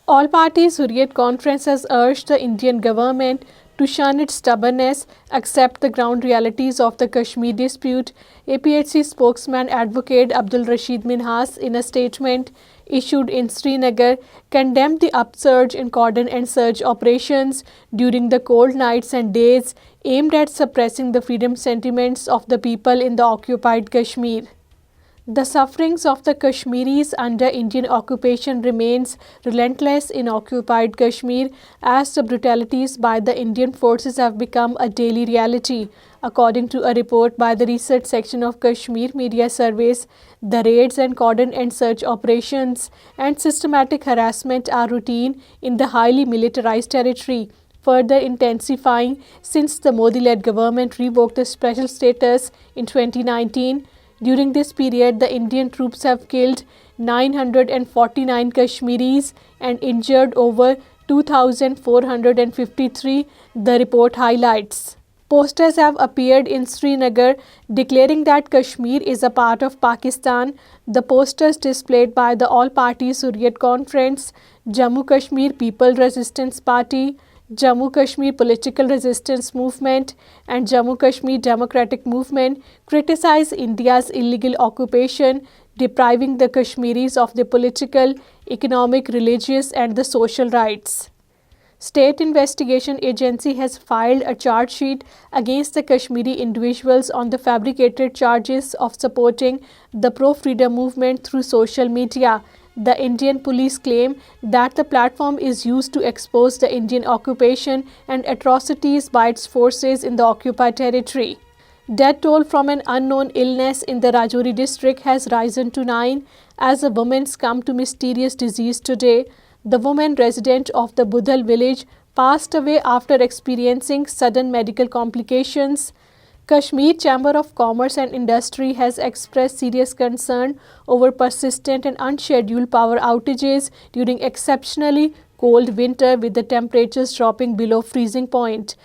All parties Hurriyat conference has urged the Indian government to shun its stubbornness, accept the ground realities of the Kashmir dispute. APHC spokesman Advocate Abdul Rashid Minhas, in a statement issued in Srinagar, condemned the upsurge in cordon and search operations during the cold nights and days aimed at suppressing the freedom sentiments of the people in the occupied Kashmir. The sufferings of the Kashmiris under Indian occupation remains relentless in occupied Kashmir as the brutalities by the Indian forces have become a daily reality. According to a report by the research section of Kashmir Media Service, the raids and cordon and search operations and systematic harassment are routine in the highly militarized territory, further intensifying since the Modi-led government revoked the special status in 2019. During this period, the Indian troops have killed 949 Kashmiris and injured over 2,453, the report highlights. Posters have appeared in Srinagar declaring that Kashmir is a part of Pakistan. The posters displayed by the All Parties Hurriyat Conference, Jammu Kashmir People Resistance Party, Jammu Kashmir Political Resistance Movement, and Jammu Kashmir Democratic Movement criticize India's illegal occupation, depriving the Kashmiris of their political, economic, religious, and the social rights. State Investigation Agency has filed a charge sheet against the Kashmiri individuals on the fabricated charges of supporting the pro-freedom movement through social media. The Indian police claim that the platform is used to expose the Indian occupation and atrocities by its forces in the occupied territory. Death toll from an unknown illness in the Rajouri district has risen to 9 as a woman succumbed to mysterious disease today. The woman resident of the Budhal village passed away after experiencing sudden medical complications. Kashmir Chamber of Commerce and Industry has expressed serious concern over persistent and unscheduled power outages during exceptionally cold winter, with the temperatures dropping below freezing point.